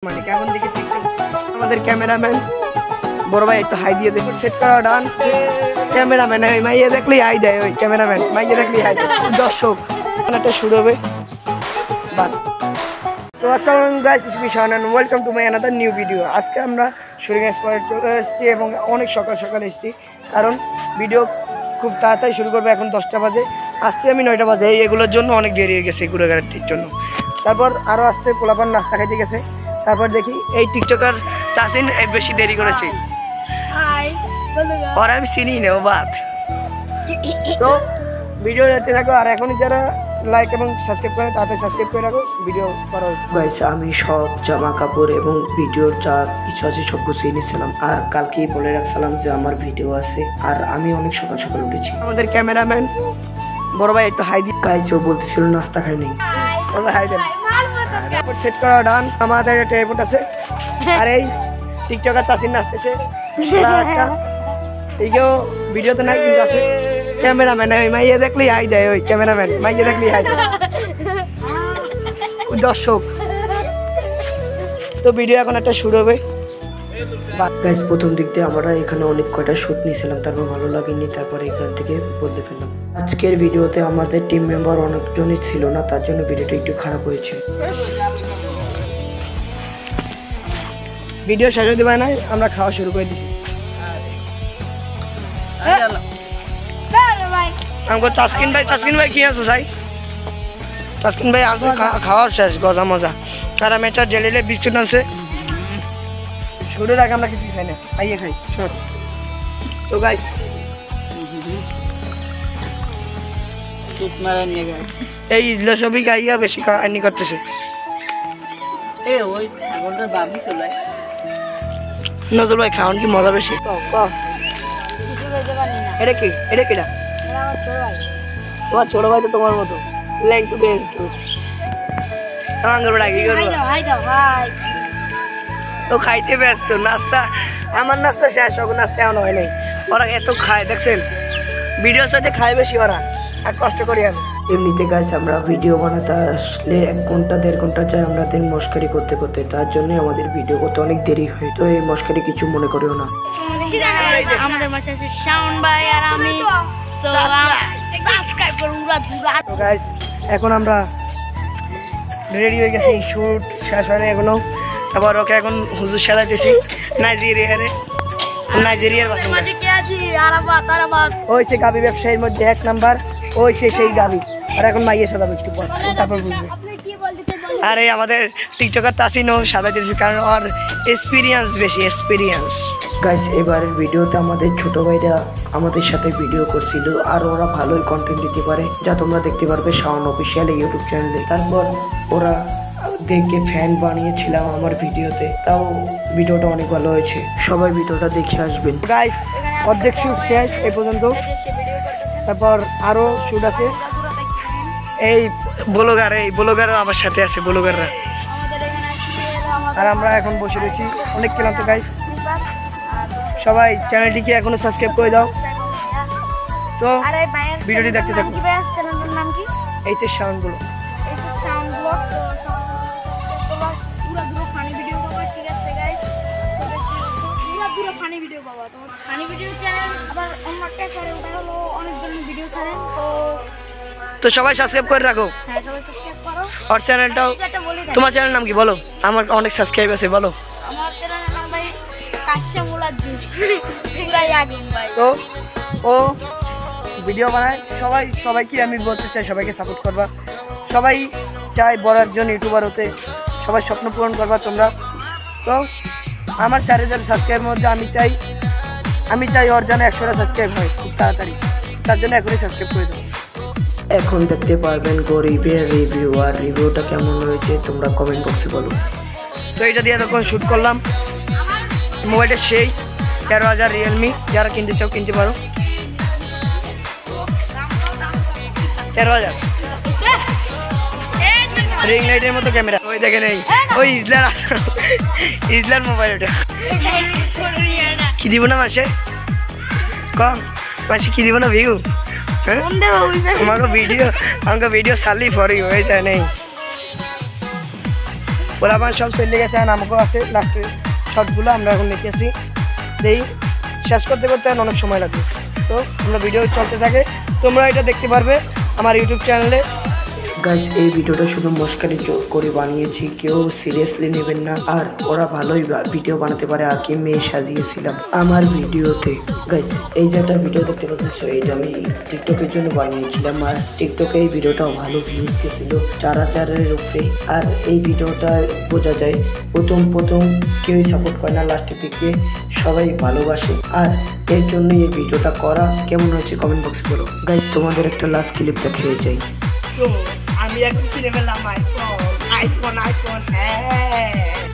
মানে কেমন দিকে টিকটক আমাদের ক্যামেরাম্যান বড় ভাই একটু হাই দিয়ে দেখো সেট করা ডান ক্যামেরাম্যান ওই মাইয়া দেখলেই হাই দেয় ওই ক্যামেরাম্যান মাইয়া দেখলেই হাই দর্শক একটা শুরু হবে বাদ তো আসসালামু আলাইকুম guys it's me Shahan and welcome to my another new video. আজকে আমরা শুটিং স্পটে চলে এসেছি এবং অনেক সকাল সকাল এসেছি কারণ ভিডিও খুব তাড়াতাড়ি শুরু করবে। এখন 10টা বাজে, আসছি আমি 9টা বাজে। এগুলোর জন্য অনেক দেরি হয়ে গেছে ঘুরেঘাটির জন্য। তারপর আরও আসছে পোলাপান নাস্তা খাইতে গেছে। তারপর দেখি এই টিকটকার তাসিন বেশি দেরি করেছে আর আমি চিনি না ও বাদ। তো ভিডিও দেখতে থাকো আর এখনই যারা লাইক এবং সাবস্ক্রাইব করে তাড়াতাড়ি সাবস্ক্রাইব করে রাখো। ভিডিও করা গাইস আমি সব জামা কাপড় এবং ভিডিওর যা কিছু আছে সব গুছিয়ে নিয়েছিলাম আর কালকেই বলে রাখছিলাম যে আমার ভিডিও আছে। আর আমি অনেক সকাল সকাল উঠেছি। আমাদের ক্যামেরাম্যান বড় ভাই একটু হাই দি গাইস ও বলতেছিল নাস্তা খাই নাই হাই দেন সেট করা ডান। আমাদের একটা এয়ারপোর্ট আছে আর এই টিকটকার তাসিন নাচতেছে একটা এইকেও ভিডিওতে নাই কিন্তু আছে ক্যামেরাম্যান ওই মাইয়া দেখলেই হাই দেয় ওই ক্যামেরাম্যান মাইয়া দেখলেই হাই দর্শক। তো ভিডিও এখন একটা শুরু হবে। গাইস প্রথম দিক দিয়ে আমরা এখানে অনেক কয়টা শুট নিয়েছিলাম, তারপর ভালো লাগেনি, তারপরে এখান থেকে বদলে ফেললাম। আজকের ভিডিওতে আমাদের টিম মেম্বার অনেকজনই ছিল না, তার জন্য ভিডিওটা একটু খারাপ হয়েছে। ভিডিও শেষ হতে পারে না, আমরা খাওয়া শুরু করে দিচ্ছি। আমাকে তাসকিন ভাই কি আছো সাই? তাসকিন ভাই আছে খাওয়ার শেষ গজা মজা। আর আমি একটা জেলিলে বিস্কুট আনছে শুরুর আগে আমরা কিছু খাই না, খাইয়ে খাই। তো গাইস এই ইজলা সবই খাইয়া বেশি খাওয়ানি করতেছে। নজর ভাই খাওয়ান কি মজা বেশি? এটা কি এটা কিটা? তোমার ছোট ভাই তো তোমার মতো ল্যাংটু বেংটু তো খাইতে ব্যস্ত। নাস্তা আমার নাস্তা শেষ, ওর নাস্তা এমন হয় নাই। ওরা এত খায় দেখছেন, ভিডিওর সাথে খায় বেশি ওরা আর কষ্ট করি আমি। এমনিতে গাছ আমরা ভিডিও বানাতে আসলে 1 ঘন্টা 1.5 ঘন্টা যায় আমরা দিন মস্কারি করতে করতে, তার জন্য আমাদের ভিডিও করতে অনেক দেরি হয়। তো এই মস্কারি কিছু মনে করিও না। আমাদের মাঝে আছে শাওন ভাই আর আমি, সো সাবস্ক্রাইব করুন। তো গাইস এখন আমরা রেডি হয়ে গেছি, শুট শেষ হয় না এখনো। আবার ওকে এখন হুজুর সাজাইতেছি নাইজেরিয়ার ওইছে গাবি ব্যবসায়ীর মধ্যে 1 নাম্বার ওইছে সেই গাবি। আর এখন মাইয়ে সাজাবো একটু পর, তারপর বুঝবে। আরে আমাদের টিকটকার তাসিনও সাজাইতেছি কারণ ওর এক্সপিরিয়েন্স বেশি এক্সপিরিয়েন্স। গাইস এবারের ভিডিওতে আমাদের ছোট ভাইরা আমাদের সাথে ভিডিও করছিল আর ওরা ভালোই কন্টেন্ট দিতে পারে, যা তোমরা দেখতে পারবে শাওন অফিসিয়াল ইউটিউব চ্যানেলে। তারপর ওরা দেখে ফ্যান বানিয়েছিলাম আমার ভিডিওতে, তাও ভিডিওটা অনেক ভালো হয়েছে। সবাই ভিডিওটা দেখে আসবেন। গাইস অর্ধেক শুট শেষ এই পর্যন্ত, তারপর আরো শুট আছে। এই ব্লগারও আমার সাথে আছে ব্লগাররা। আর আমরা এখন বসে রয়েছি অনেক ক্লান্ত। গাইস সবাই চ্যানেলটিকে এখনো সাবস্ক্রাইব করে দাও। তো ভিডিওটি দেখতে থাকুন। এই তো শাওন গুলো তো সবাই সাবস্ক্রাইব করে রাখো আর চ্যানেলটাও। তোমার চ্যানেল নাম কি বলো? আমার অনেক সাবস্ক্রাইব আছে বলো। তো ও ভিডিও বানায় সবাইকে আমি বলতে চাই সবাইকে সাপোর্ট করবা। সবাই চাই বড় একজন ইউটিউবার হতে, সবাই স্বপ্ন পূরণ করবা তোমরা। তো আমার 4000 সাবস্ক্রাইবের মধ্যে আমি চাই ওর যেন 100টা সাবস্ক্রাইব হয় খুব তাড়াতাড়ি, তার জন্য এখনই সাবস্ক্রাইব করে দেবো। এখন দেখতে পারবেন গরিবের রিভিউ, আর রিভিউটা কেমন হয়েছে তোমরা কমেন্ট বক্সে বলো। তো এটা দিয়ে এরকম শ্যুট করলাম। মোবাইলটা সেই 13,000 রিয়েলমি, যারা কিনতে চাও কিনতে পারো। 13,000 রিং লাইটের মতো ক্যামেরা। ওই দেখেন ওই ইজলার মোবাইল। ওটা কি দিব না মাসে কম মাসে কি দিব না ভিউ আমাকে वीडियो साली फॉर यू ऐसा नहीं পোলাপান সব চলে গেছে, আর আমাকেও আছে লাস্টের শটগুলো আমরা এখন নিতেছি। এই শেষ করতে করতে অনেক সময় লাগবে, তো আমরা ভিডিও চলতে থাকে, তোমরা এটা দেখতে পারবে আমার ইউটিউব চ্যানেলে। গাইস এই ভিডিওটা শুধু মস্কারি করে বানিয়েছি, কেউ সিরিয়াসলি নেবেন না। আর ওরা ভালোই ভিডিও বানাতে পারে, আর কি মেয়ে সাজিয়েছিলাম আমার ভিডিওতে। গাইস এই যে একটা ভিডিও দেখতে পাচ্ছ, এইটা আমি টিকটকের জন্য বানিয়েছিলাম, আর টিকটকে এই ভিডিওটাও ভালো ভিউজ গেছিল 4000-এর উপরে। আর এই ভিডিওটা বোঝা যায় প্রথম কেউই সাপোর্ট করে না, লাস্টের দিকে সবাই ভালোবাসে। আর এর জন্য এই ভিডিওটা করা। কেমন হয়েছে কমেন্ট বক্সে বলো। গাইস তোমাদের একটা লাস্ট ক্লিপ দেখিয়ে যাই। তো আমি এখন কিনে ফেললাম আইফোন। হ্যাঁ